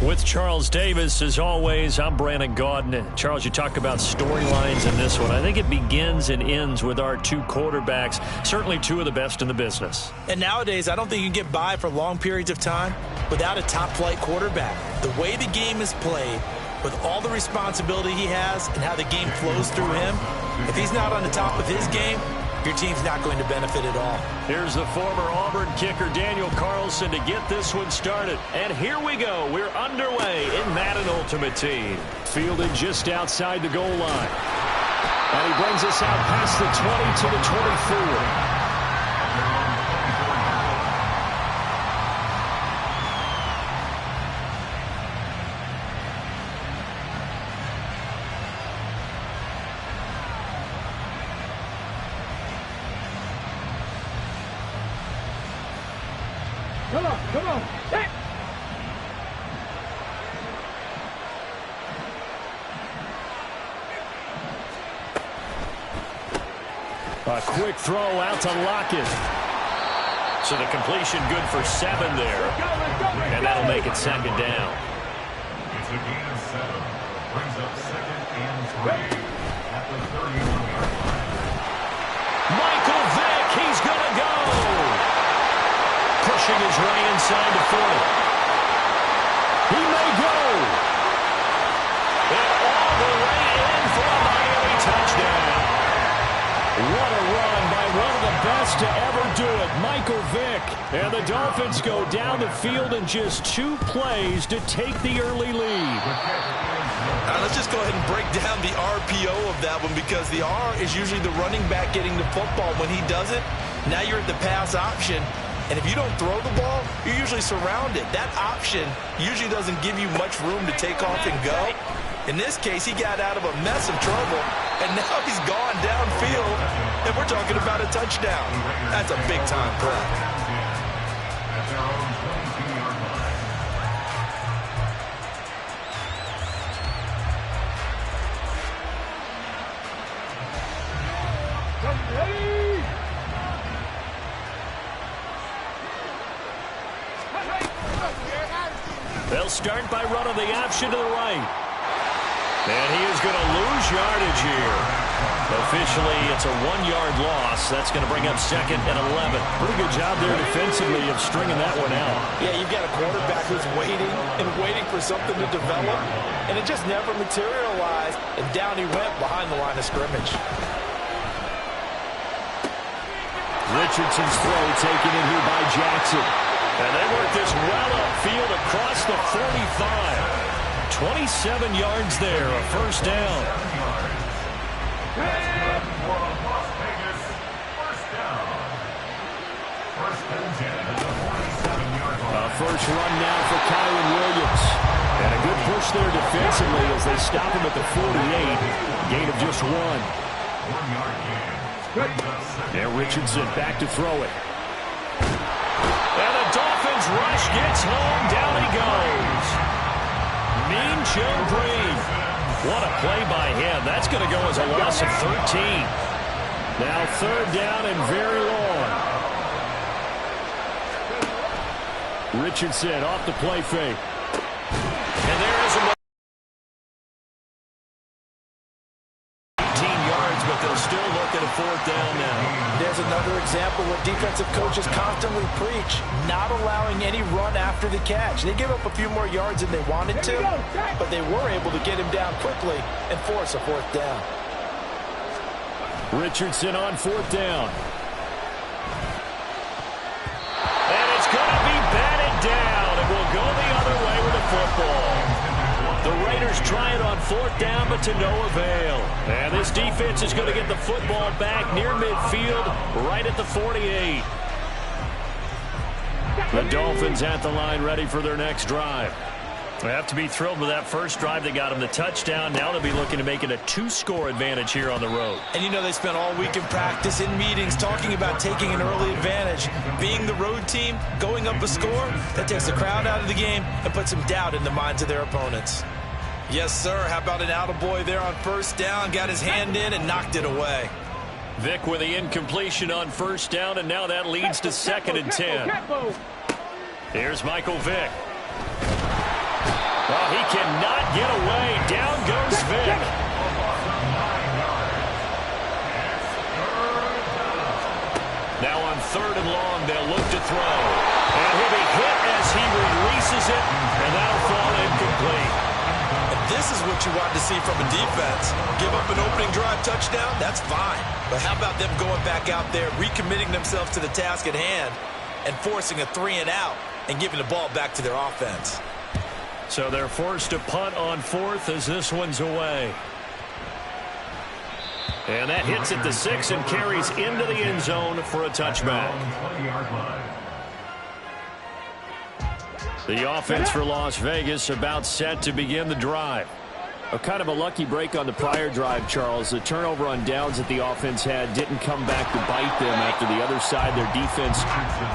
With Charles Davis, as always, I'm Brandon Gaudin. Charles, you talk about storylines in this one. I think it begins and ends with our two quarterbacks, certainly two of the best in the business. And nowadays, I don't think you can get by for long periods of time without a top-flight quarterback. The way the game is played, with all the responsibility he has and how the game flows through him, if he's not on the top of his game, your team's not going to benefit at all. Here's the former Auburn kicker, Daniel Carlson, to get this one started. And here we go. We're underway in Madden Ultimate Team. Fielded just outside the goal line. And he brings us out past the 20 to the 24. Come on. Hey. A quick throw out to Lockett. So the completion good for 7 there. And that'll make it second down. It's a gain of 7. Brings up 2nd and 3 at the 31-yard line. Michael Vick, he's going to go. pushing his way inside the 40. He may go. And all the way in for a Miami touchdown. What a run by one of the best to ever do it, Michael Vick. And the Dolphins go down the field in just 2 plays to take the early lead. All right, let's just go ahead and break down the RPO of that one, because the R is usually the running back getting the football. When he does it, now you're at the pass option. And if you don't throw the ball, you're usually surrounded. That option usually doesn't give you much room to take off and go. In this case, he got out of a mess of trouble, and now he's gone downfield, and we're talking about a touchdown. That's a big-time play. They'll start by running the option to the right. And he is going to lose yardage here. Officially, it's a 1-yard loss. That's going to bring up 2nd and 11. Pretty good job there defensively of stringing that one out. Yeah, you've got a quarterback who's waiting and waiting for something to develop, and it just never materialized, and down he went behind the line of scrimmage. Richardson's throw taken in here by Jackson. And they work this well upfield across the 45. 27 yards there, a first down. A first run now for Kyren Williams. And a good push there defensively as they stop him at the 48. Gain of just 1. And Richardson back to throw it. And the Dolphins rush gets home. Down he goes. Mean Joe Breen. What a play by him. That's going to go as a loss of 13. Now 3rd down and very long. Richardson off the play fake. And there is a 18 yards, but they'll still look at a 4th down now. There's another example where defensive coaches constantly preach not allowing any run after the catch. They give up a few more yards than they wanted to, but they were able to get him down quickly and force a 4th down. Richardson on 4th down. And it's going to be batted down, and we'll go the other way with the football. The Raiders try it on 4th down, but to no avail. And this defense is going to get the football back near midfield, right at the 48. The Dolphins at the line, ready for their next drive. They have to be thrilled with that first drive. They got them the touchdown. Now they'll be looking to make it a 2-score advantage here on the road. And you know they spent all week in practice, in meetings, talking about taking an early advantage. Being the road team, going up a score, that takes the crowd out of the game and puts some doubt in the minds of their opponents. Yes, sir. How about an attaboy there on 1st down? Got his hand in and knocked it away. Vick with the incompletion on 1st down, and now that leads to 2nd and 10. Here's Michael Vick. Oh, he cannot get away. Down goes Vick. Now on 3rd and long, they'll look to throw. And he'll be hit as he releases it, and that'll fall incomplete. This is what you want to see from a defense. Give up an opening drive touchdown, that's fine. But how about them going back out there, recommitting themselves to the task at hand, and forcing a 3-and-out and giving the ball back to their offense. So they're forced to punt on 4th as this one's away. And that hits at the 6 and carries into the end zone for a touchback. The offense for Las Vegas about set to begin the drive. A kind of a lucky break on the prior drive, Charles. The turnover on downs that the offense had didn't come back to bite them after the other side. Their defense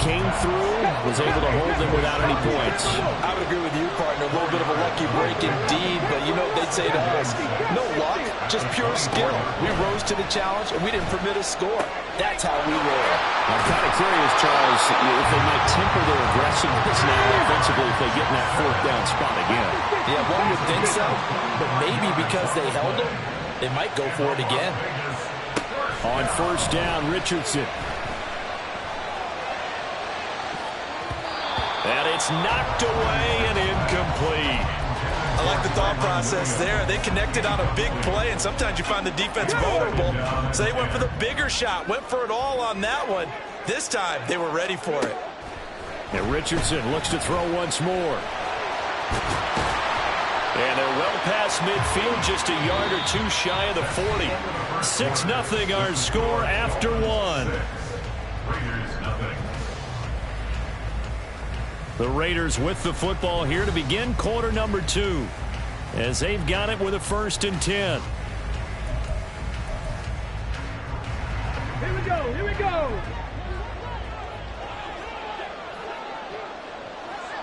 came through, was able to hold them without any points. I would agree with you, partner. A little bit of a lucky break indeed, but you know what they'd say to us? No luck, just pure skill. We rose to the challenge, and we didn't permit a score. That's how we roll. I'm kind of curious, Charles, if they might temper their aggressiveness now offensively if they get in that 4th down spot again. Yeah, one would think so, but maybe because they held him, they might go for it again. On 1st down, Richardson. And it's knocked away and incomplete. I like the thought process there. They connected on a big play, and sometimes you find the defense vulnerable. So they went for the bigger shot, went for it all on that one. This time, they were ready for it. And Richardson looks to throw once more. And they're well past midfield, just a yard or two shy of the 40. 6-0 our score after one. The Raiders with the football here to begin quarter number 2, as they've got it with a 1st and 10. Here we go, here we go.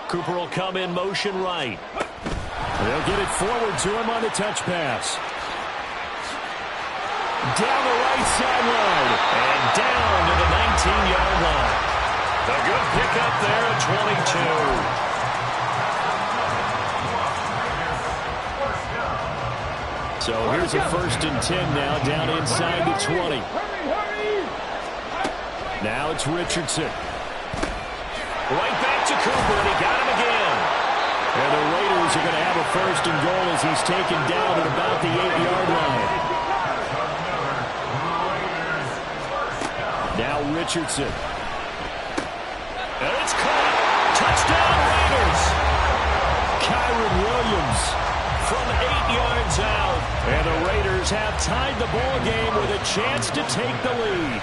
Cooper will come in motion right. They'll get it forward to him on the touch pass. Down the right sideline and down to the 19-yard line. A good pickup there at 22. So here's a 1st and 10 now, down inside the 20. Now it's Richardson. Right back to Cooper, and he got him again. And the Raiders are going to have a 1st and goal as he's taken down at about the 8-yard line. Now Richardson. And it's caught. Touchdown Raiders. Kyren Williams from 8 yards out. And the Raiders have tied the ball game with a chance to take the lead.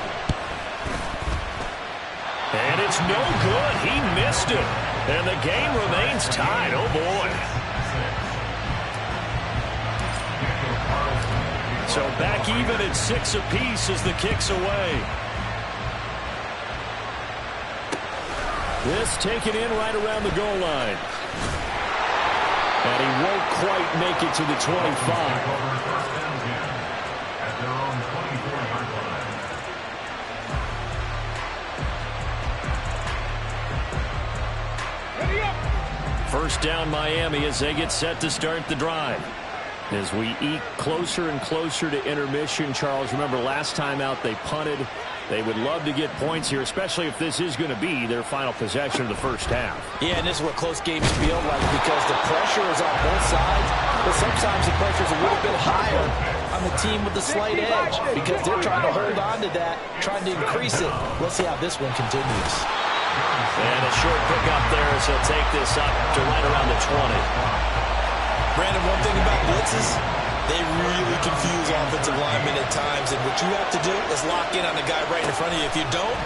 And it's no good. He missed it. And the game remains tied. Oh, boy. So back even at 6 apiece as the kick's away. This taken in right around the goal line. And he won't quite make it to the 25. First down Miami as they get set to start the drive. As we eke closer and closer to intermission, Charles, remember last time out they punted. They would love to get points here, especially if this is going to be their final possession of the first half. Yeah, and this is what close games feel like because the pressure is on both sides, but sometimes the pressure is a little bit higher on the team with the slight edge because they're trying to hold on to that, trying to increase it. Let's see how this one continues. And a short pickup there as he'll take this up to right around the 20. Brandon, one thing about blitzes, they really confuse offensive linemen at times, and what you have to do is lock in on the guy right in front of you. If you don't,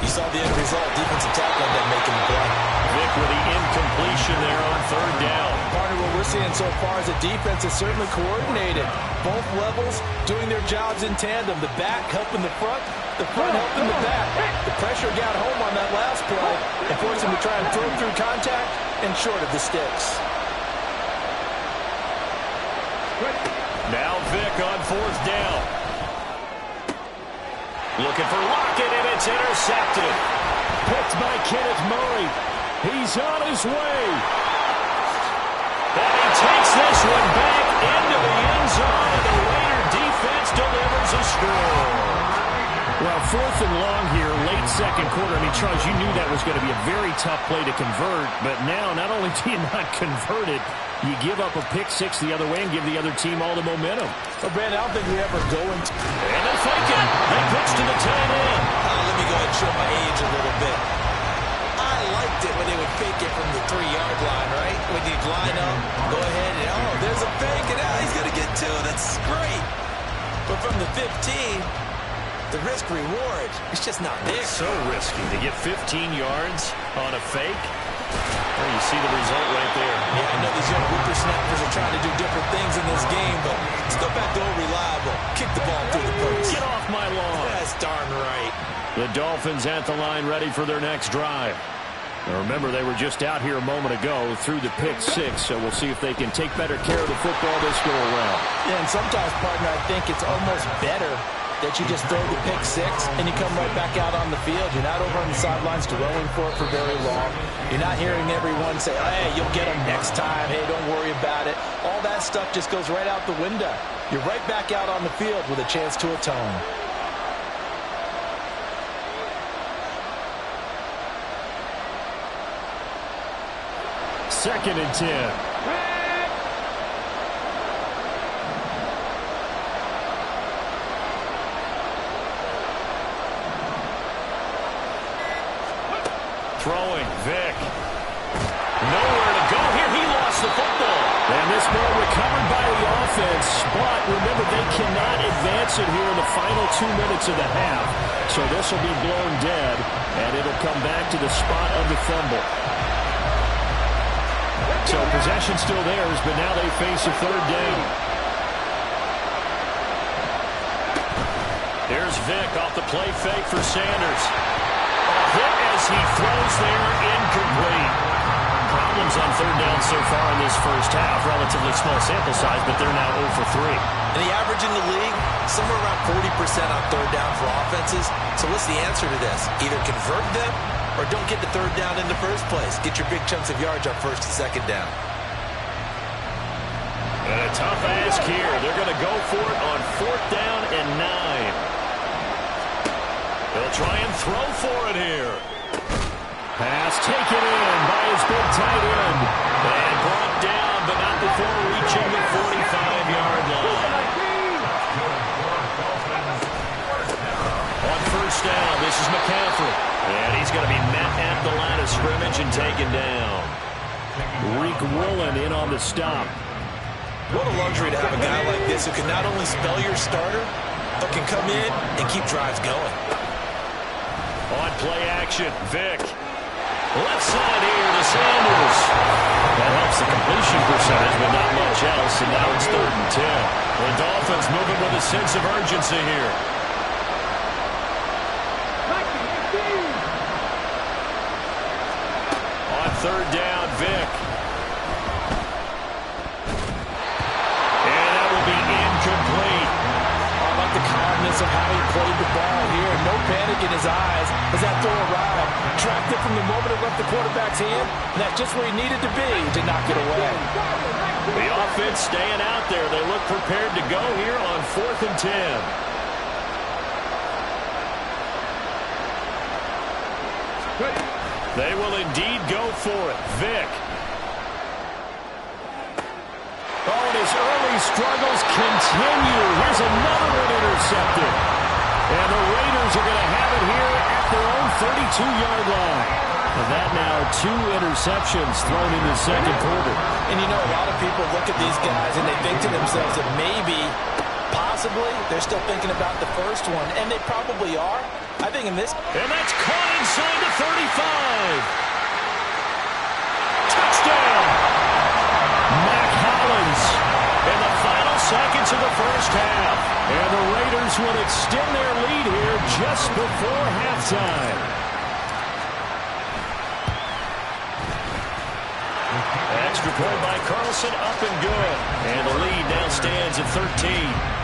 you saw the end result. Defensive tackle ended up making the play. Vic with the incompletion there on 3rd down. Partner, what we're seeing so far is the defense is certainly coordinated. Both levels doing their jobs in tandem. The back helping the front helping the back. The pressure got home on that last play and forced him to try and throw through contact and short of the sticks. Now Vic on 4th down. Looking for Lockett, and it's intercepted. Picked by Kenneth Murray. He's on his way. And he takes this one back into the end zone, and the Raider defense delivers a score. Well, 4th and long here, late 2nd quarter. I mean, Charles, you knew that was going to be a very tough play to convert, but now not only do you not convert it, you give up a pick 6 the other way and give the other team all the momentum. Well, Brandon, I don't think we ever go into... And they fake it. They pitch to the tight end. Let me go ahead and show my age a little bit. I liked it when they would fake it from the 3-yard line, right? When you'd line up, go ahead and, oh, there's a fake, and now he's going to get 2. That's great. But from the 15... the risk-reward, it's just not there. It's so risky to get 15 yards on a fake. Well, you see the result right there. Yeah, I know these young whippersnappers are trying to do different things in this game, but let's go back to old reliable. Kick the ball through the post. Get off my lawn. That's darn right. The Dolphins at the line ready for their next drive. Now remember, they were just out here a moment ago through the pick 6, so we'll see if they can take better care of the football this go around. Yeah, and sometimes, partner, I think it's almost better that you just throw the pick 6 and you come right back out on the field. You're not over on the sidelines dwelling for it for very long. You're not hearing everyone say, hey, you'll get them next time. Hey, don't worry about it. All that stuff just goes right out the window. You're right back out on the field with a chance to atone. 2nd and 10. Throwing, Vick. Nowhere to go here. He lost the football. And this ball recovered by the offense. But remember, they cannot advance it here in the final 2 minutes of the half. So this will be blown dead, and it'll come back to the spot of the fumble. So possession still theirs, but now they face a 3rd down. Here's Vick off the play fake for Sanders. A hit as he throws there, incomplete. Problems on 3rd down so far in this first half. Relatively small sample size, but they're now 0 for 3. And the average in the league, somewhere around 40% on 3rd down for offenses. So what's the answer to this? Either convert them or don't get the 3rd down in the first place. Get your big chunks of yards up 1st and 2nd down. And a tough ask here. They're going to go for it on 4th down and 9. They'll try and throw for it here. Pass taken in by his big tight end. And brought down, but not before reaching the 45-yard line. On 1st down, this is McCaffrey. And he's going to be met at the line of scrimmage and taken down. Reek Woolen in on the stop. What a luxury to have a guy like this who can not only spell your starter, but can come in and keep drives going. On play action, Vick. Left side here to Sanders. That helps the completion percentage, but not much else, and now it's 3rd and 10. The Dolphins moving with a sense of urgency here. On 3rd down, Vick. And that will be incomplete. I like the calmness of how he played the ball here. No panic in his eyes as that throw arrived. Tracked it from the moment it left the quarterback's hand, and that's just where he needed to be to knock it away. The offense staying out there. They look prepared to go here on 4th and 10. They will indeed go for it. Vick. Oh, and his early struggles continue. Here's another one intercepted. And the Raiders are going to have it here at their own 32-yard line. And that now 2 interceptions thrown in the 2nd quarter. And you know, a lot of people look at these guys and they think to themselves that maybe, possibly, they're still thinking about the first one. And they probably are. I think in this... And that's caught inside the 35. Touchdown! Mac Hollins in the final seconds of the first half. And the Raiders will extend their lead here just before halftime. Extra point by Carlson, up and good. And the lead now stands at 13.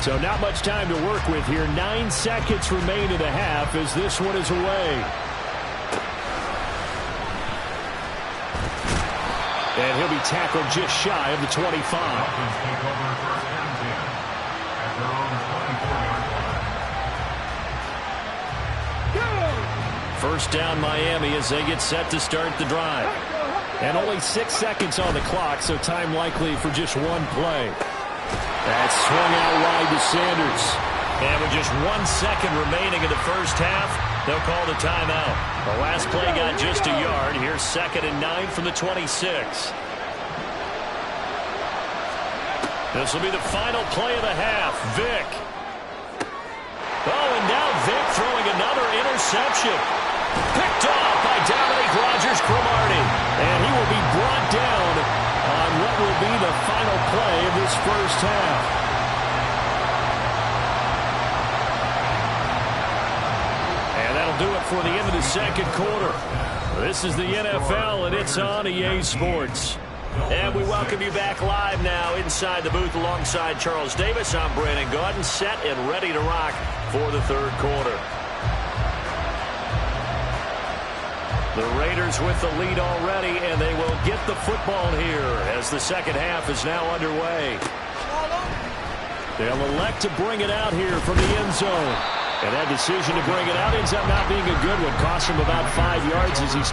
So not much time to work with here. 9 seconds remain in the half as this one is away. And he'll be tackled just shy of the 25. First down Miami as they get set to start the drive. And only 6 seconds on the clock, so time likely for just one play. That's swung out wide to Sanders. And with just 1 second remaining in the first half, they'll call the timeout. The last play got just a yard. Here's 2nd and 9 from the 26. This will be the final play of the half. Vick. Oh, and now Vick throwing another interception. Picked off by Dominique Rodgers-Cromartie. And he will be brought down on what will be the final play of this first half. And that'll do it for the end of the 2nd quarter. This is the NFL, and it's on EA Sports. And we welcome you back live now inside the booth alongside Charles Davis. I'm Brandon Gaudin, set and ready to rock for the 3rd quarter. The Raiders with the lead already, and they will get the football here as the 2nd half is now underway. They'll elect to bring it out here from the end zone. And that decision to bring it out ends up not being a good one. Cost him about 5 yards as he's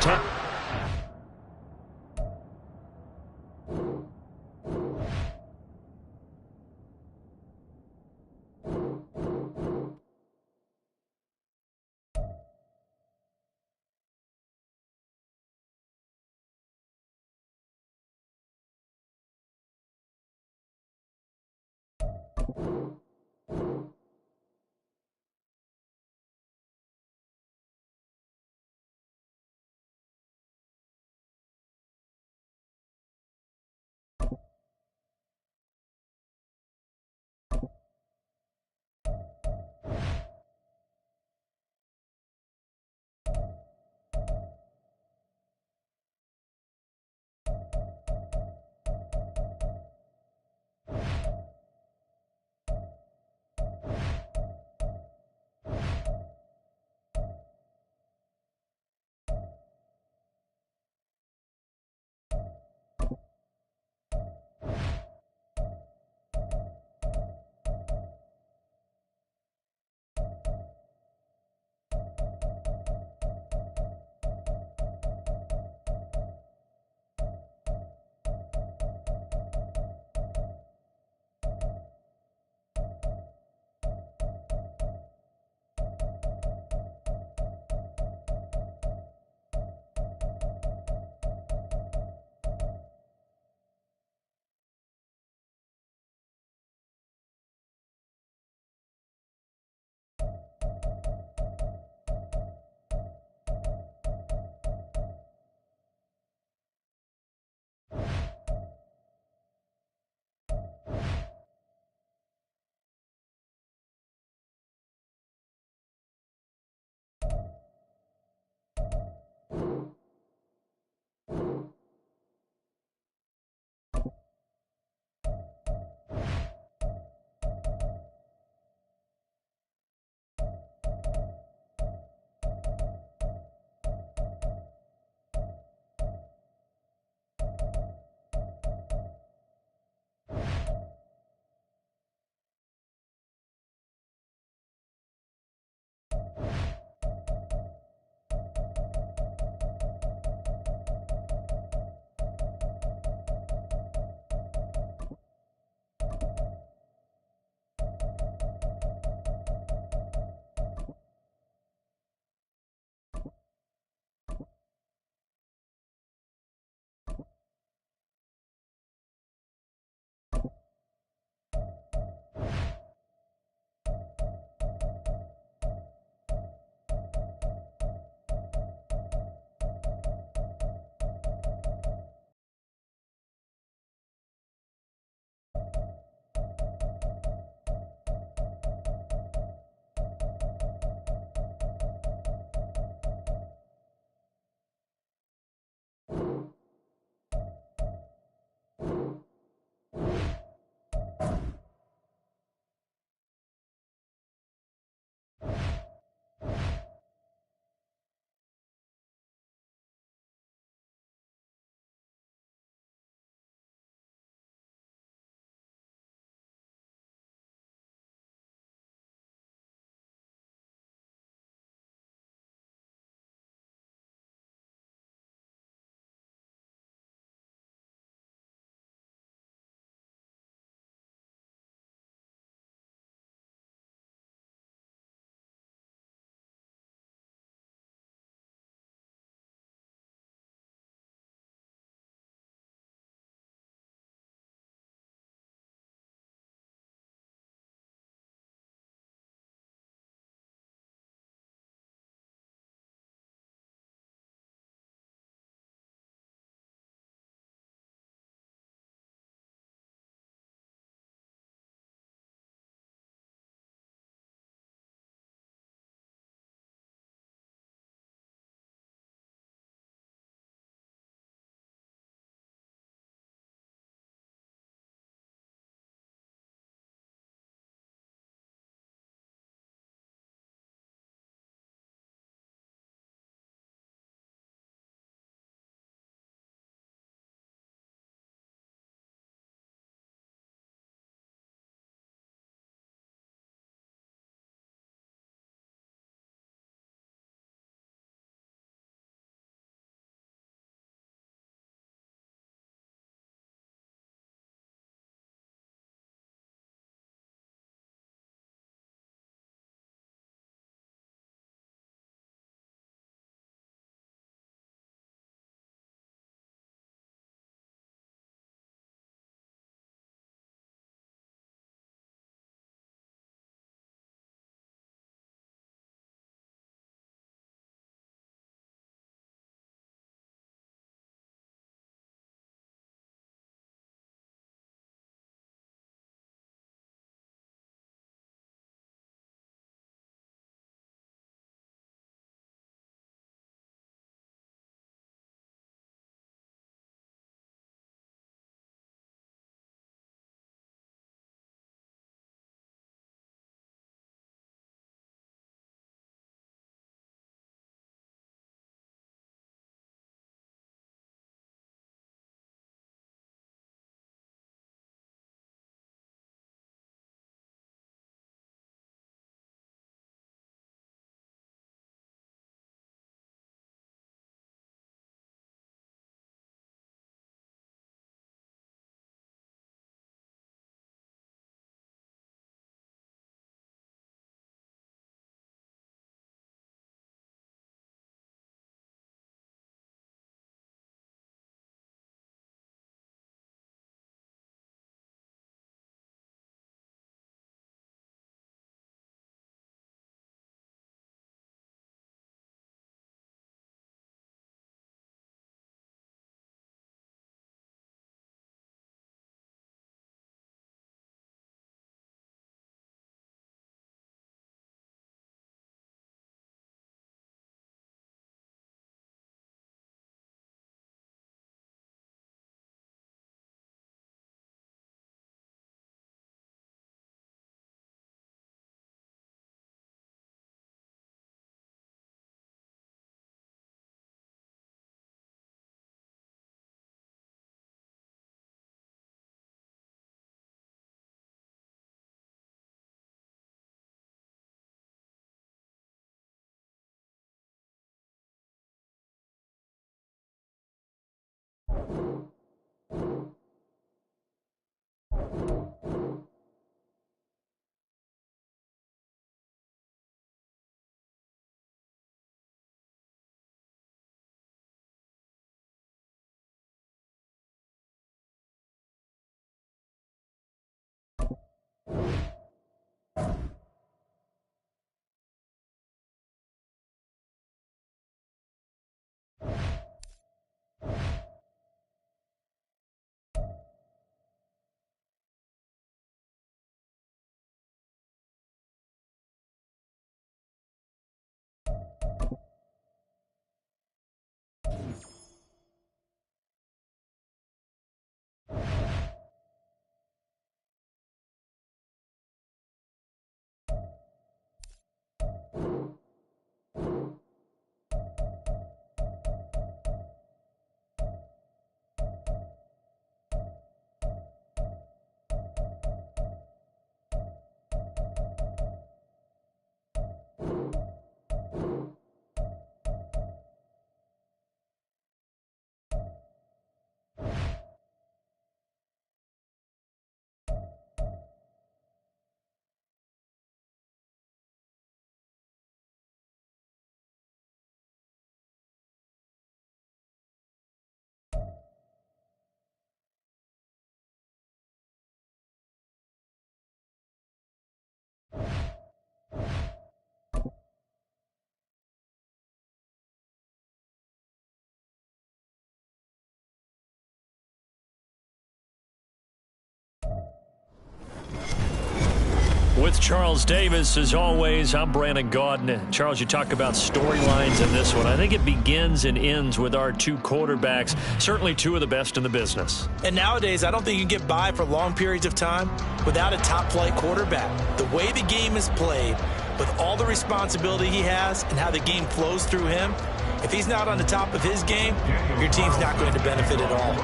With Charles Davis, as always, I'm Brandon Gaudin. Charles, you talk about storylines in this one. I think it begins and ends with our two quarterbacks, certainly two of the best in the business. And nowadays, I don't think you can get by for long periods of time without a top-flight quarterback. The way the game is played, with all the responsibility he has and how the game flows through him, if he's not on the top of his game, your team's not going to benefit at all.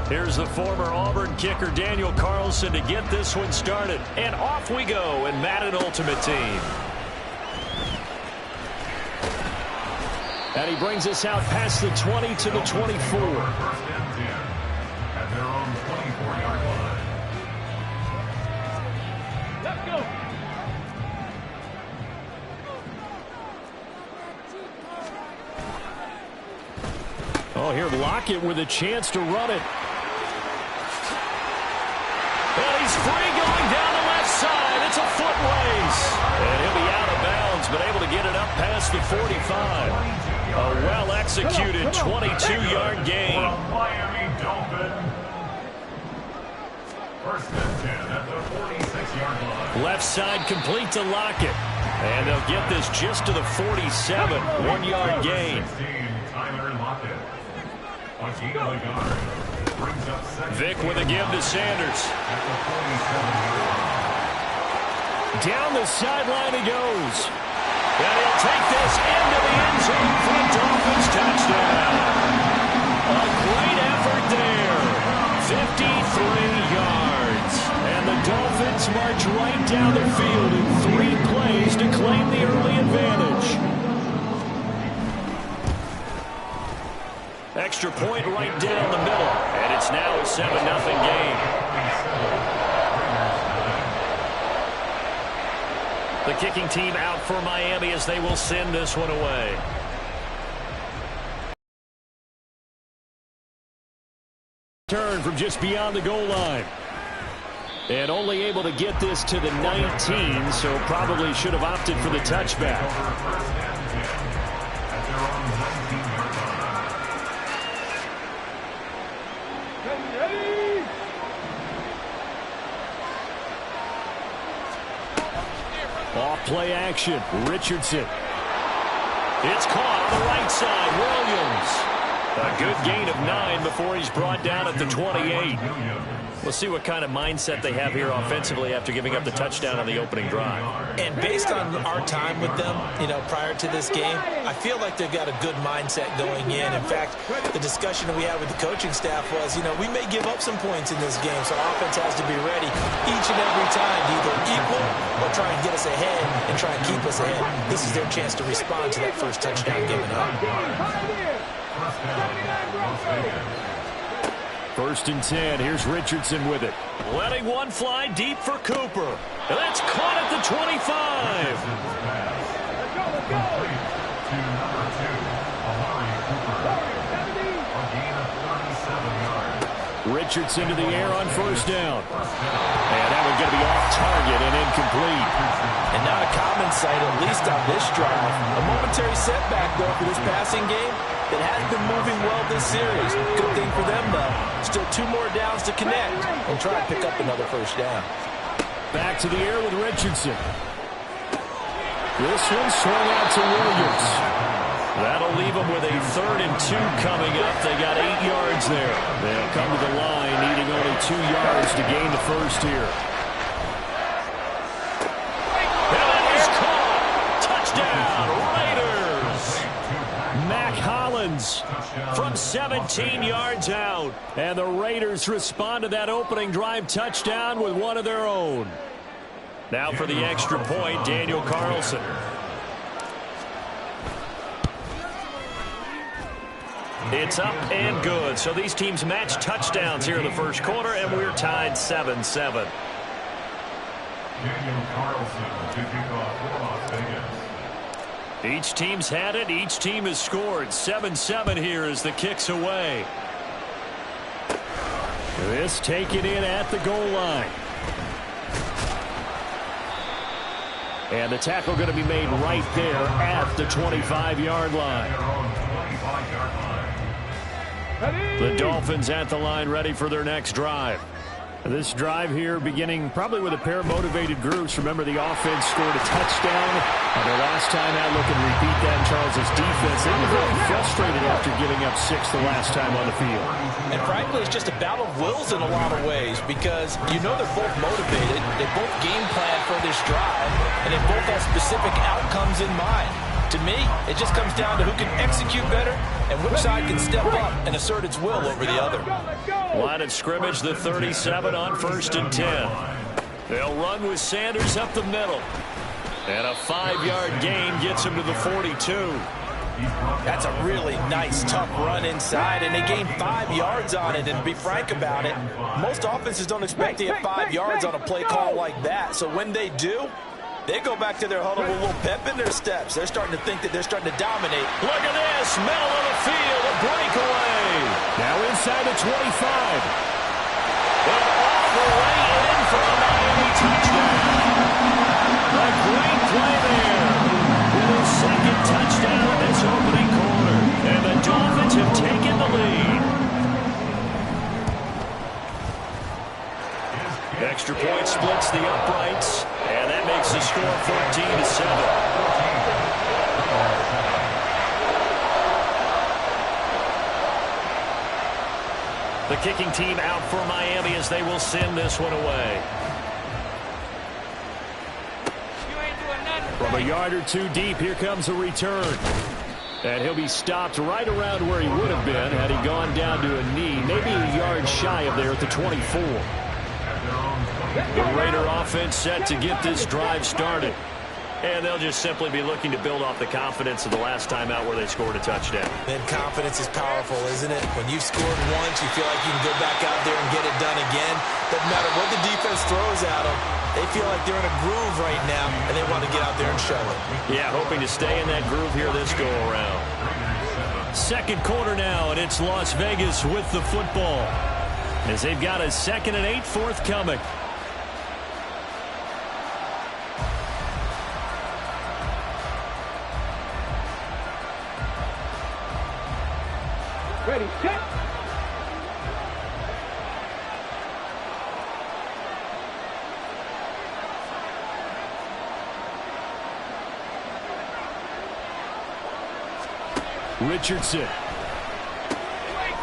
Here's the former Auburn kicker, Daniel Carlson, to get this one started. And off we go in Madden Ultimate Team. And he brings us out past the 20 to the 24. First and 10 at their own 24-yard line. Let's go. Oh, here Lockett with a chance to run it. And he's free going down the left side. It's a foot race. And he'll be out of bounds, but able to get it up past the 45. A well-executed 22-yard gain. Miami Dolphin. First and 10 at the 46-yard line. Left side complete to Lockett. And they'll get this just to the 47. 1-yard gain. 16, Tyler Lockett. Joaquin Lagarde brings up second. Vic with a give to Sanders. At the 47-yard line. Down the sideline he goes. And he'll take this into the end zone for a Dolphins touchdown. A great effort there. 53 yards. And the Dolphins march right down the field in 3 plays to claim the early advantage. Extra point right down the middle. And it's now a 7-0 game. The kicking team out for Miami as they will send this one away. Turn from just beyond the goal line. And only able to get this to the 19, so probably should have opted for the touchback. Off play action. Richardson. It's caught on the right side. Williams. A good gain of 9 before he's brought down at the 28. We'll see what kind of mindset they have here offensively after giving up the touchdown on the opening drive. And based on our time with them, prior to this game, I feel like they've got a good mindset going in. In fact, the discussion that we had with the coaching staff was, we may give up some points in this game, so offense has to be ready each and every time to either equal or try and get us ahead and try and keep us ahead. This is their chance to respond to that first touchdown given up. First and 10. Here's Richardson with it. Letting one fly deep for Cooper. And that's caught at the 25. Let's go. To number 2, Amari Cooper. A gain of 37 yards. Richardson to the air on first down. And that one's going to be off target and incomplete. And not a common sight, at least on this drive. A momentary setback, though, for this passing game that has been moving well this series. Good thing for them, though. Still 2 more downs to connect and try and pick up another first down. Back to the air with Richardson. This one swung out to Williams. That'll leave them with a 3rd and 2 coming up. They got 8 yards there. They'll come to the line, needing only 2 yards to gain the first here. And that is caught. Touchdown, Raiders. Mac Hollins from 17 yards out. And the Raiders respond to that opening drive touchdown with one of their own. Now for the extra point, Daniel Carlson. It's up and good. So these teams match touchdowns here in the first quarter, and we're tied 7-7. Daniel Carlson to kick off for Las Vegas. Each team's had it. Each team has scored. 7-7 here as the kick's away. This taken in at the goal line. And the tackle going to be made right there at the 25-yard line. The Dolphins at the line, ready for their next drive. This drive here beginning probably with a pair of motivated groups. Remember, the offense scored a touchdown on their last time out. Look and repeat that in Charles' defense. They were really frustrated after giving up 6 the last time on the field. And frankly, it's just a battle of wills in a lot of ways because you know they're both motivated. They both game plan for this drive, and they both have specific outcomes in mind. To me, it just comes down to who can execute better and which side can step up and assert its will over the other. Line of scrimmage, the 37 on 1st and 10. They'll run with Sanders up the middle. And a 5-yard gain gets him to the 42. That's a really nice, tough run inside, and they gained 5 yards on it. And to be frank about it, most offenses don't expect to get 5 yards on a play call like that. So when they do, they go back to their huddle with a little pep in their steps. They're starting to think that they're starting to dominate. Look at this. Middle of the field. A breakaway. Now inside the 25. And all the way in for a Miami touchdown. A great play there. With his 2nd touchdown in this opening quarter. And the Dolphins have taken the lead. Extra point splits the uprights. And that makes the score 14-7. The kicking team out for Miami as they will send this one away. From a yard or 2 deep, here comes a return. And he'll be stopped right around where he would have been had he gone down to a knee, maybe a yard shy of there at the 24. The Raider offense set to get this drive started. And they'll just simply be looking to build off the confidence of the last time out where they scored a touchdown. Then confidence is powerful, isn't it? When you've scored once, you feel like you can go back out there and get it done again. Doesn't matter what the defense throws at them. They feel like they're in a groove right now, and they want to get out there and show it. Yeah, hoping to stay in that groove here this go-around. 2nd quarter now, and it's Las Vegas with the football. As they've got a 2nd and 8 forthcoming. Ready, set. Richardson.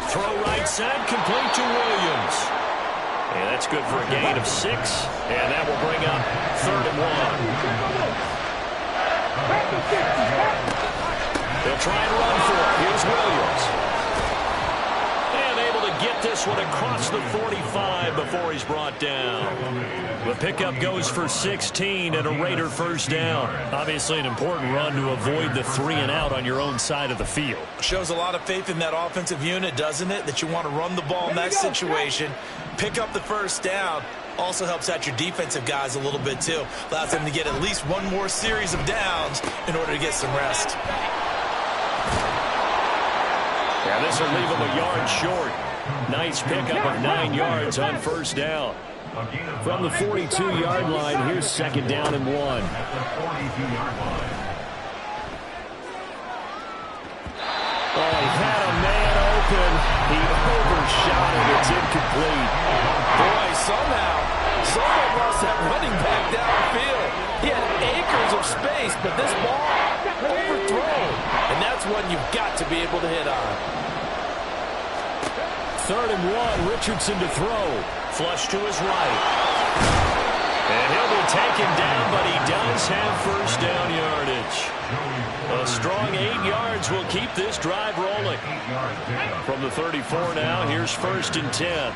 Throw right side, complete to Williams. And that's good for a gain of 6. And that will bring up 3rd and 1. They'll try and run for it. Here's Williams. And able to get this one across the 45 before he's brought down. The pickup goes for 16 and a Raider first down. Obviously an important run to avoid the 3 and out on your own side of the field. Shows a lot of faith in that offensive unit, doesn't it? That you want to run the ball in that situation. Pick up the first down. Also helps out your defensive guys a little bit too. Allows them to get at least one more series of downs in order to get some rest. Yeah, this will leave them a yard short. Nice pickup of 9 yards on first down. From the 42-yard line, here's second down and 1. At the 42-yard line. Oh, he had a man open. He overshot it. It's incomplete. Boy, somehow, someone lost that running back downfield. He had acres of space, but this ball overthrown. And that's one you've got to be able to hit on. 3rd and 1, Richardson to throw. Flush to his right. And he'll be taken down, but he does have first down yardage. A strong 8 yards will keep this drive rolling. From the 34 now, here's 1st and 10.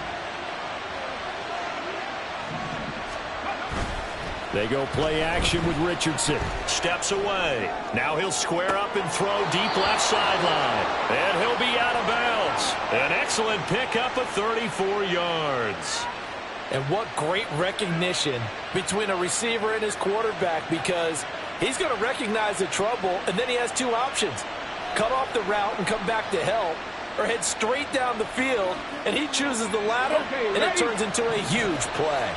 They go play action with Richardson. Steps away. Now he'll square up and throw deep left sideline. And he'll be out of bounds. An excellent pickup of 34 yards. And what great recognition between a receiver and his quarterback, because he's going to recognize the trouble, and then he has 2 options. Cut off the route and come back to help, or head straight down the field, and he chooses the latter, and it turns into a huge play.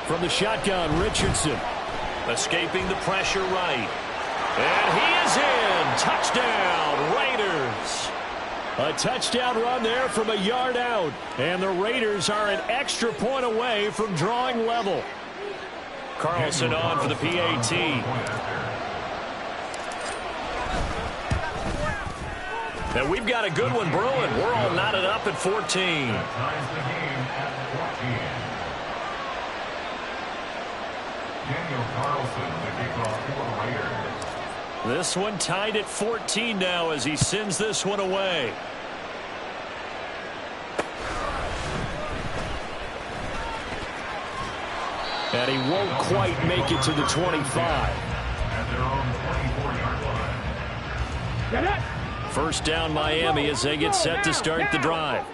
From the shotgun, Richardson. Escaping the pressure right. And he is in. Touchdown, Raiders. A touchdown run there from a yard out. And the Raiders are an extra point away from drawing level. Carlson on for the PAT. And we've got a good one brewing. We're all knotted up at 14. Ties the game at 14. Daniel Carlson, the kickoff for the Raiders. This one tied at 14 now as he sends this one away. And he won't quite make it to the 25. At their own 24-yard line. Get it! First down Miami as they get set to start the drive.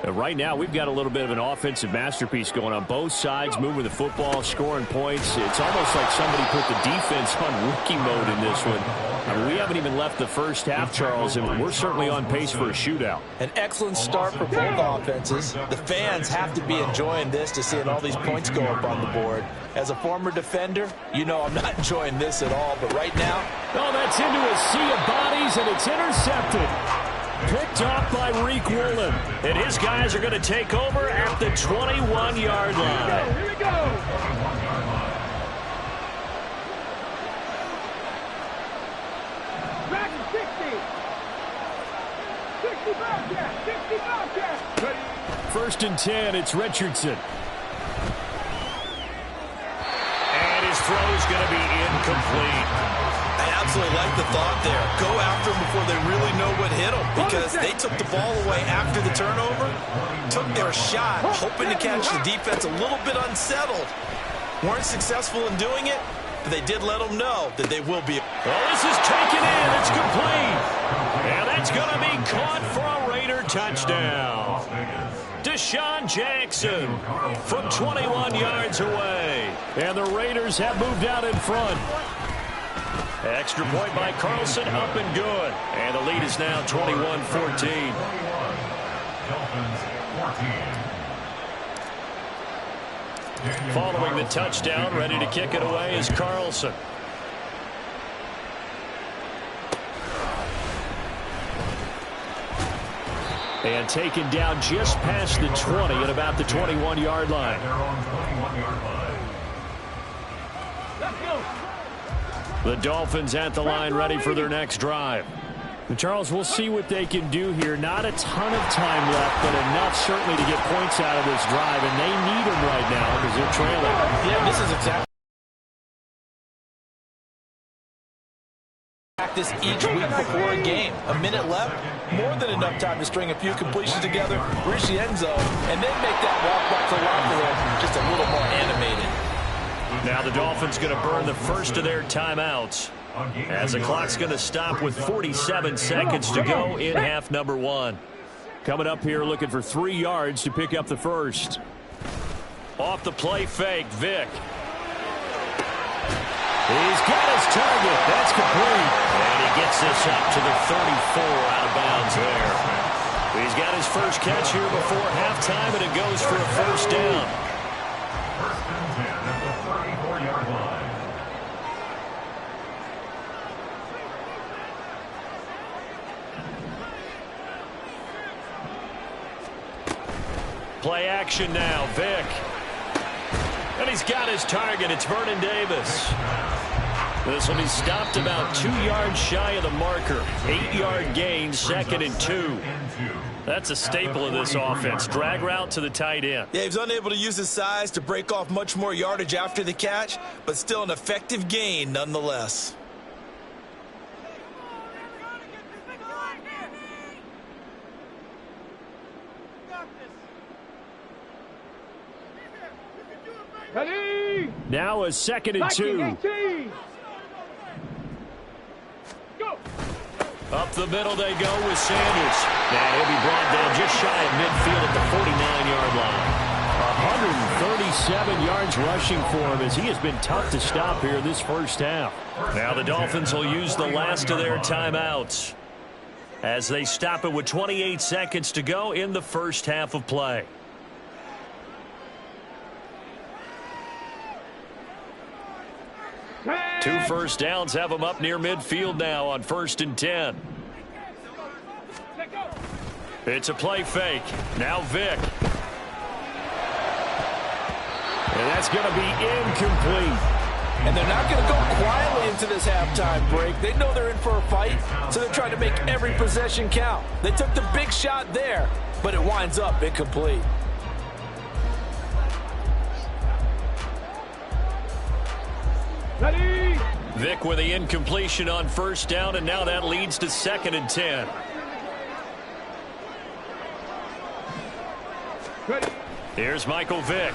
Right now, we've got a little bit of an offensive masterpiece going on. Both sides moving the football, scoring points. It's almost like somebody put the defense on rookie mode in this one. I mean, we haven't even left the first half, Charles, and we're certainly on pace for a shootout. An excellent start for both offenses. The fans have to be enjoying this to seeing all these points go up on the board. As a former defender, you know I'm not enjoying this at all, but right now... Oh, that's into a sea of bodies, and it's intercepted. Picked off by Reek Woolen. And his guys are going to take over at the 21-yard line. Here we go! Back to 60. 60 Bobcat. 60 Bobcat. Ready? First and 10, it's Richardson. And his throw's going to be incomplete. I absolutely like the thought there. Go after them before they really know what hit them, because they took the ball away after the turnover, took their shot, hoping to catch the defense a little bit unsettled. Weren't successful in doing it, but they did let them know that they will be. Well, this is taken in. It's complete. And that's going to be caught for a Raider touchdown. Deshaun Jackson from 21 yards away. And the Raiders have moved out in front. Extra point by Carlson, up and good. And the lead is now 21-14. Following the touchdown, ready to kick it away is Carlson. And taken down just past the 20 at about the 21-yard line. The Dolphins at the line, ready for their next drive. And Charles, we'll see what they can do here. Not a ton of time left, but enough certainly to get points out of this drive, and they need them right now because they're trailing. Yeah, this is exactly practice each week before a game. A minute left, more than enough time to string a few completions together, reach the end zone, and then make that walk back to the locker room just a little more animated. Now the Dolphins going to burn the first of their timeouts as the clock's going to stop with 47 seconds to go in half number one. Coming up here looking for 3 yards to pick up the first. Off the play fake, Vick. He's got his target. That's complete. And he gets this up to the 34 out of bounds there. He's got his first catch here before halftime, and it goes for a first down. First and 10 at the 34-yard line. Play action now, Vick. And he's got his target. It's Vernon Davis. This will be stopped about 2 yards shy of the marker. 8-yard gain, 2nd and 2. That's a staple of this offense. Drag route to the tight end. Yeah, he's unable to use his size to break off much more yardage after the catch, but still an effective gain nonetheless. Ready? Now a 2nd and 2. 18. Go. Up the middle they go with Sanders. Now he'll be brought down just shy of midfield at the 49-yard line. 137 yards rushing for him as he has been tough to stop here this first half. Now the Dolphins will use the last of their timeouts as they stop it with 28 seconds to go in the first half of play. Two first downs have them up near midfield now on 1st and 10. It's a play fake. Now Vick. And that's going to be incomplete. And they're not going to go quietly into this halftime break. They know they're in for a fight, so they're trying to make every possession count. They took the big shot there, but it winds up incomplete. Ready? Vick with the incompletion on 1st down, and now that leads to 2nd and 10. Ready? Here's Michael Vick.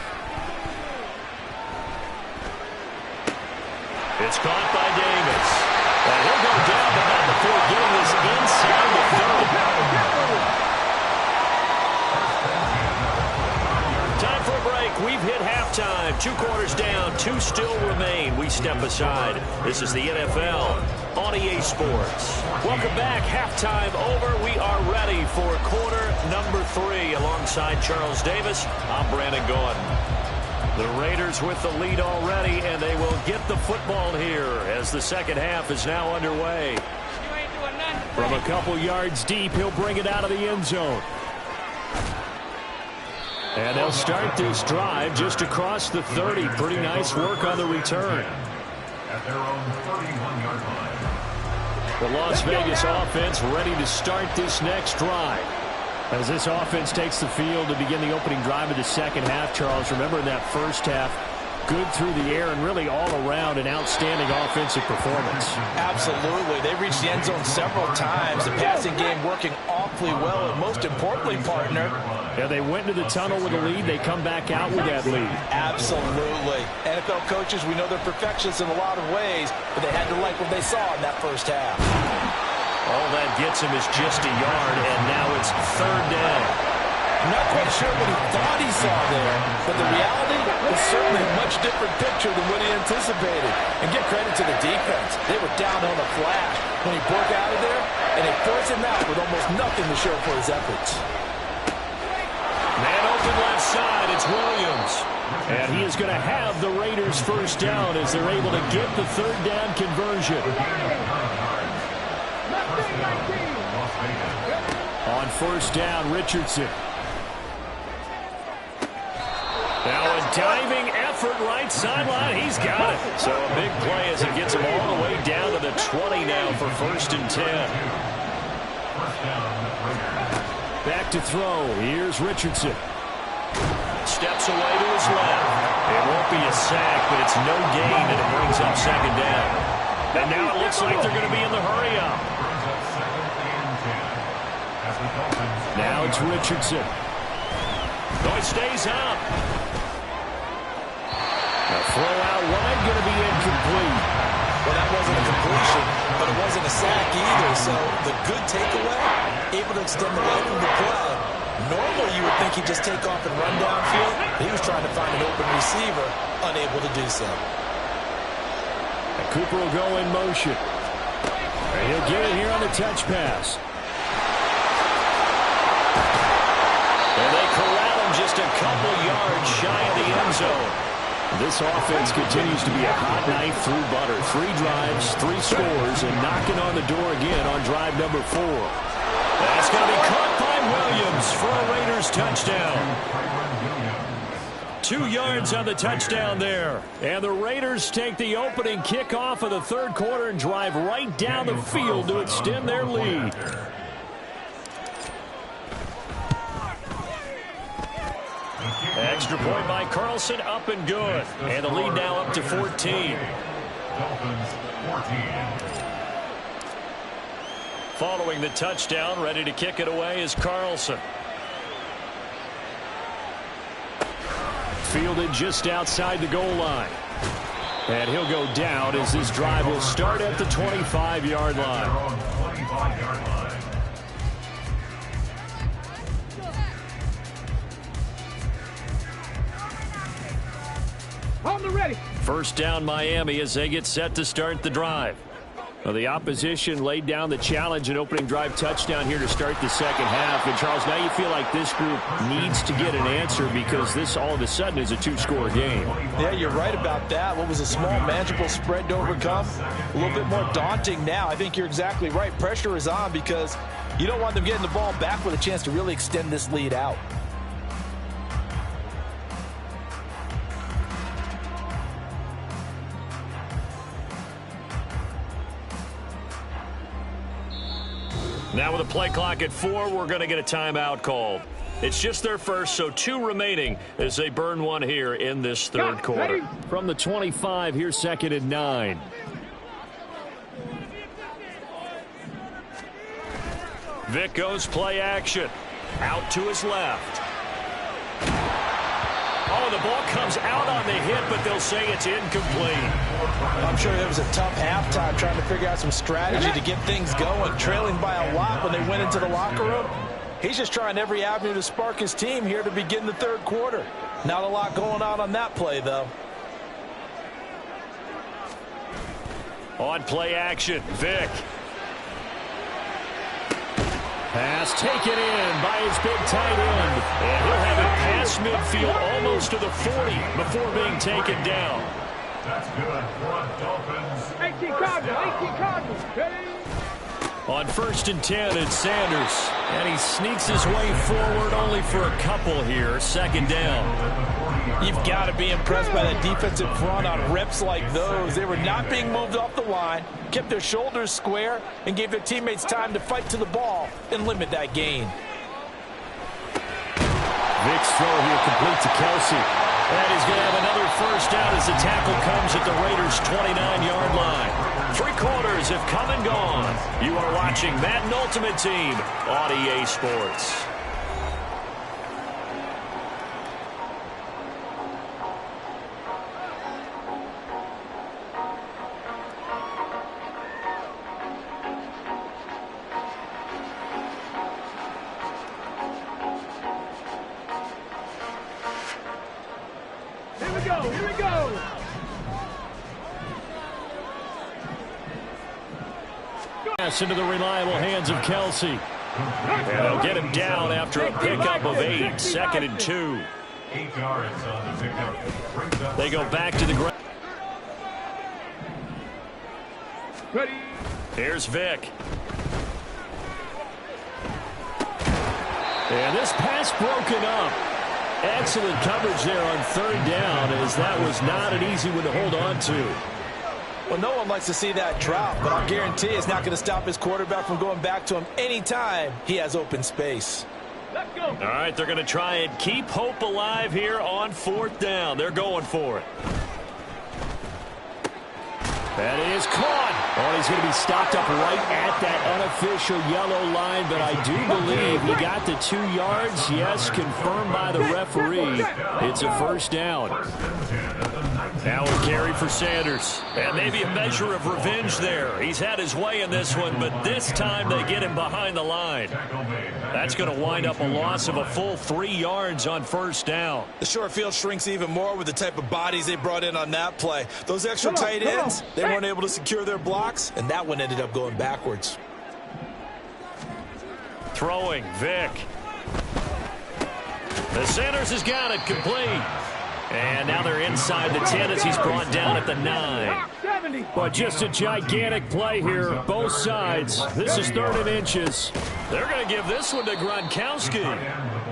It's caught by Davis. And he'll go down, but not before getting this inside the 30. Time for a break. We've hit halftime. 2 quarters down. 2 still remain. We step aside. This is the NFL on EA Sports. Welcome back. Halftime over. We are ready for quarter number 3. Alongside Charles Davis, I'm Brandon Gordon. The Raiders with the lead already, and they will get the football here as the second half is now underway. From a couple yards deep, he'll bring it out of the end zone. And they'll start this drive just across the 30. Pretty nice work on the return. At their own 31-yard line. The Las Vegas offense ready to start this next drive. As this offense takes the field to begin the opening drive of the second half, Charles, remember in that first half, good through the air and really all around an outstanding offensive performance. Absolutely. They reached the end zone several times. The passing game working awfully well, and most importantly, partner, yeah, they went into the tunnel with a lead. They come back out with that lead. Absolutely. NFL coaches, we know they're perfectionists in a lot of ways, but they had to like what they saw in that first half. All that gets him is just a yard, and now it's 3rd down. I'm not quite sure what he thought he saw there, but the reality was certainly a much different picture than what he anticipated. And give credit to the defense. They were down on a flash when he broke out of there, and they forced him out with almost nothing to show for his efforts. Man open left side, it's Williams. And he is going to have the Raiders first down as they're able to get the 3rd down conversion. On 1st down, Richardson. Now a diving effort right sideline. He's got it. So a big play as it gets him all the way down to the 20 now for 1st and 10. Back to throw. Here's Richardson. Steps away to his left. It won't be a sack, but it's no gain, and it brings up 2nd down. And now it looks like they're going to be in the hurry-up. Now it's Richardson. Oh, it stays out. The throw out wide going to be incomplete. Well, that wasn't a completion, but it wasn't a sack either. So the good takeaway, able to extend the life of the play. Normally you would think he'd just take off and run downfield. He was trying to find an open receiver, unable to do so. And Cooper will go in motion. And he'll get it here on the touch pass. And they corral him just a couple yards shy of the end zone. This offense continues to be a hot knife through butter. 3 drives, 3 scores, and knocking on the door again on drive number 4. That's going to be caught by Williams for a Raiders touchdown. 2 yards on the touchdown there. And the Raiders take the opening kickoff of the third quarter and drive right down the field to extend their lead. Extra point by Carlson, up and good. And the lead now up to 14. Dolphins 14. Following the touchdown, ready to kick it away is Carlson. Fielded just outside the goal line. And he'll go down as this drive will start at the 25-yard line. 25-yard line. On the ready. First down Miami as they get set to start the drive. Well, the opposition laid down the challenge and opening drive touchdown here to start the second half. And, Charles, now you feel like this group needs to get an answer because this all of a sudden is a 2-score game. Yeah, you're right about that. What was a small, manageable spread to overcome? A little bit more daunting now. I think you're exactly right. Pressure is on because you don't want them getting the ball back with a chance to really extend this lead out. Now with a play clock at 4, we're going to get a timeout called. It's just their first, so 2 remaining as they burn one here in this third quarter. From the 25, here's 2nd and 9. Vic goes play action. Out to his left. Oh, the ball comes out on the hit, but they'll say it's incomplete. I'm sure there was a tough halftime trying to figure out some strategy to get things going, trailing by a lot when they went into the locker room. He's just trying every avenue to spark his team here to begin the third quarter. Not a lot going on that play, though. On play action, Vic. Pass taken in by his big tight end. And he'll have it past midfield almost to the 40 before being taken down. That's good for Dolphins. 18 Cardinals. Ready? On 1st and 10, it's Sanders. And he sneaks his way forward only for a couple here. 2nd down. You've got to be impressed by that defensive front on reps like those. They were not being moved off the line, kept their shoulders square, and gave their teammates time to fight to the ball and limit that gain. Vic's throw here complete to Kelsey. And he's going to have another first down as the tackle comes at the Raiders' 29-yard line. 3 quarters have come and gone. You are watching Madden Ultimate Team on EA Sports. Here we go. Pass into the reliable hands of Kelsey. And they'll get him down after a pickup of 8. 2nd and 2. 8 yards on the pickup. Brings up They go back to the ground. Ready? Here's Vic. And this pass broken up. Excellent coverage there on 3rd down, as that was not an easy one to hold on to. Well, no one likes to see that drop, but I'll guarantee it's not going to stop his quarterback from going back to him anytime he has open space. Let's go. All right, they're going to try and keep hope alive here on 4th down. They're going for it. That is caught. Oh, he's going to be stopped up right at that unofficial yellow line, but I do believe he got the 2 yards. Yes, confirmed by the referee. It's a first down. Now a carry for Sanders. And maybe a measure of revenge there. He's had his way in this one, but this time they get him behind the line. tackle made. That's going to wind up a loss of a full 3 yards on first down. The short field shrinks even more with the type of bodies they brought in on that play. Those extra tight ends, they weren't able to secure their blocks, and that one ended up going backwards. Throwing, Vick. The Sanders has got it complete. And now they're inside the 10 as he's brought down at the 9. But just a gigantic play here, both sides. This is 3rd and inches. They're going to give this one to Gronkowski.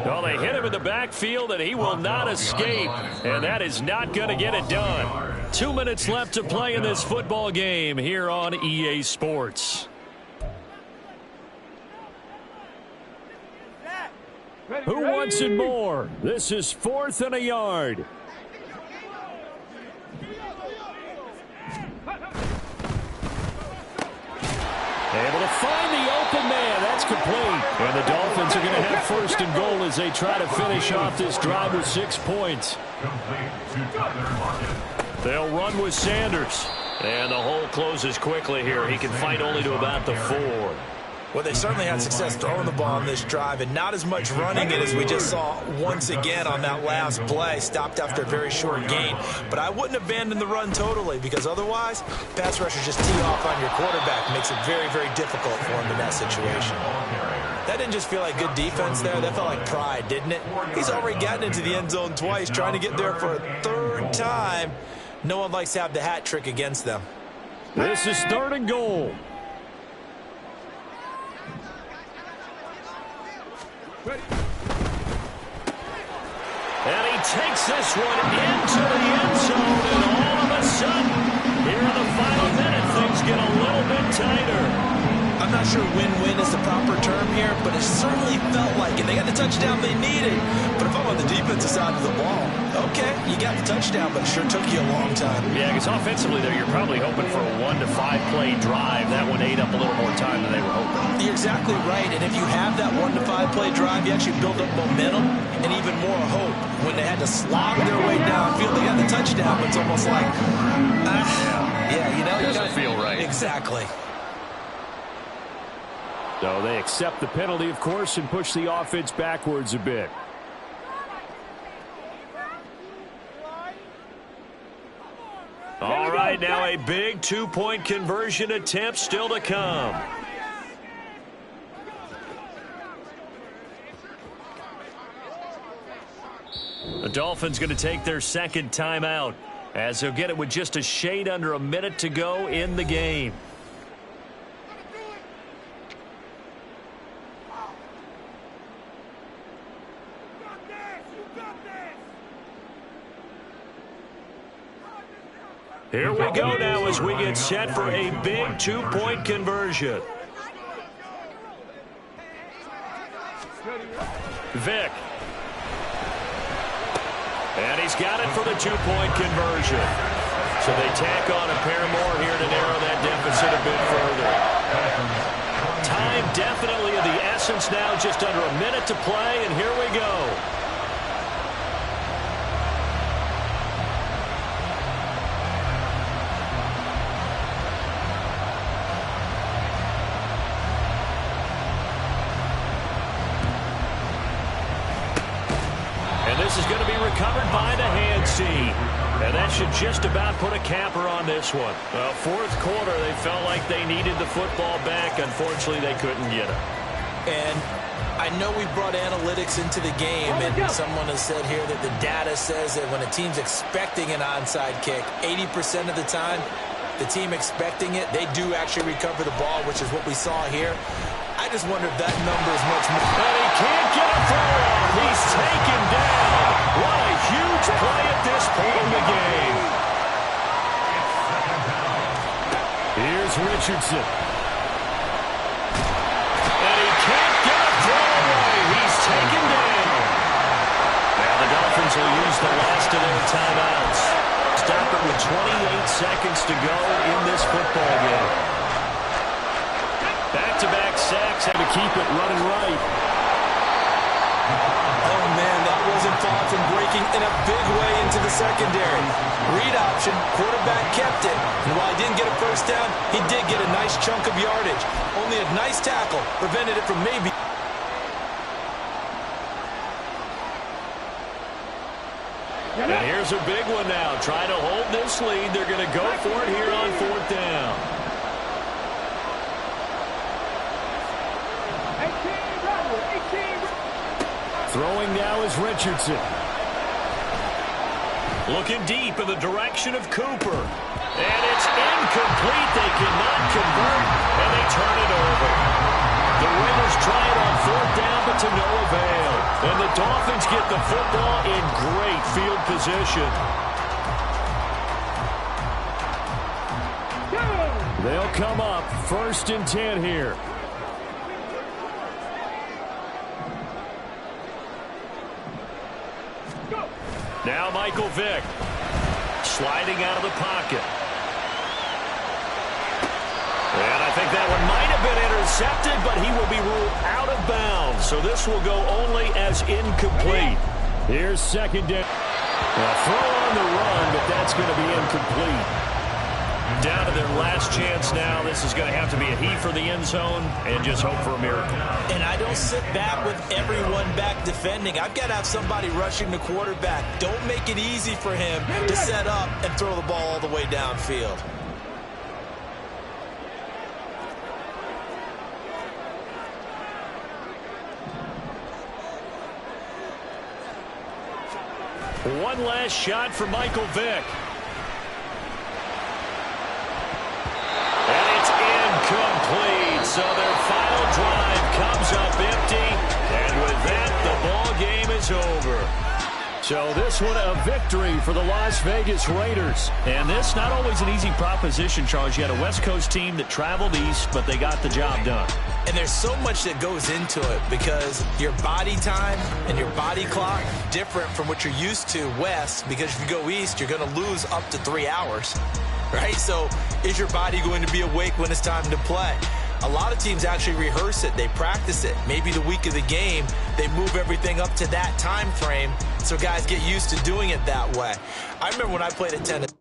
Well, they hit him in the backfield, and he will not escape. And that is not going to get it done. 2 minutes left to play in this football game here on EA Sports. Who wants it more? This is 4th and a yard. Able to find the open man. That's complete. And the Dolphins are going to have 1st and goal as they try to finish off this drive with 6 points. They'll run with Sanders. And the hole closes quickly here. He can fight only to about the 4. Well, they certainly had success throwing the ball on this drive and not as much running it as we just saw once again on that last play. Stopped after a very short gain. But I wouldn't abandon the run totally because otherwise, pass rushers just tee off on your quarterback. Makes it very, very difficult for him in that situation. That didn't just feel like good defense there. That felt like pride, didn't it? He's already gotten into the end zone twice, trying to get there for a 3rd time. No one likes to have the hat trick against them. This is 3rd and goal. And he takes this one into the end zone, and all of a sudden, here in the final minute, things get a little bit tighter. I'm not sure win-win is the proper term here, but it certainly felt like it. They got the touchdown they needed. But if I'm on the defensive side of the ball, okay, you got the touchdown, but it sure took you a long time. Yeah, because offensively there, you're probably hoping for a 1 to 5 play drive. That one ate up a little more time than they were hoping. You're exactly right, and if you have that 1 to 5 play drive, you actually build up momentum and even more hope. When they had to slog their way downfield, they got the touchdown, but it's almost like, you know, it doesn't feel right. Exactly. So they accept the penalty, of course, and push the offense backwards a bit. All right, now a big 2-point conversion attempt still to come. The Dolphins going to take their 2nd timeout as they'll get it with just a shade under a minute to go in the game. Here we go now as we get set for a big 2-point conversion. Vick. And he's got it for the 2-point conversion. So they tack on a pair more here to narrow that deficit a bit further. Time definitely of the essence now, just under a minute to play, and here we go. This is going to be recovered by the hands team. And that should just about put a capper on this one. 4th quarter, they felt like they needed the football back. Unfortunately, they couldn't get it. And I know we brought analytics into the game, and someone has said here that the data says that when a team's expecting an onside kick, 80% of the time, the team expecting it, they do actually recover the ball, which is what we saw here. I just wonder if that number is much more. And he can't get a throw off. He's taken down. What a huge play at this point in the game. Here's Richardson. And he can't get a throw away. He's taken down. Now the Dolphins will use the last of their timeouts. Stop it with 28 seconds to go in this football game. Back-to-back sacks and to keep it running right. Oh, man, that wasn't far from breaking in a big way into the secondary. Read option, quarterback kept it. And while he didn't get a first down, he did get a nice chunk of yardage. Only a nice tackle prevented it from maybe. And here's a big one now. Trying to hold this lead. They're going to go for it here on 4th down. 18. Throwing now is Richardson. Looking deep in the direction of Cooper. And it's incomplete. They cannot convert, and they turn it over. The Raiders try it on 4th down, but to no avail. And the Dolphins get the football in great field position. They'll come up 1st and 10 here. Now Michael Vick sliding out of the pocket. And I think that one might have been intercepted, but he will be ruled out of bounds. So this will go only as incomplete. Here's 2nd down. A throw on the run, but that's going to be incomplete. Down to their last chance now. This is going to have to be a heave for the end zone and just hope for a miracle. And I don't sit back with everyone back defending. I've got to have somebody rushing the quarterback. Don't make it easy for him to set up and throw the ball all the way downfield. One last shot for Michael Vick. And it's incomplete. So their final drive comes up empty. And with that, the ball game is over. So this one a victory for the Las Vegas Raiders. And this not always an easy proposition, Charles. You had a West Coast team that traveled east, but they got the job done. And there's so much that goes into it because your body time and your body clock different from what you're used to west, because if you go east, you're going to lose up to 3 hours, right? So is your body going to be awake when it's time to play? A lot of teams actually rehearse it. They practice it. Maybe the week of the game, they move everything up to that time frame so guys get used to doing it that way. I remember when I played at Tennessee.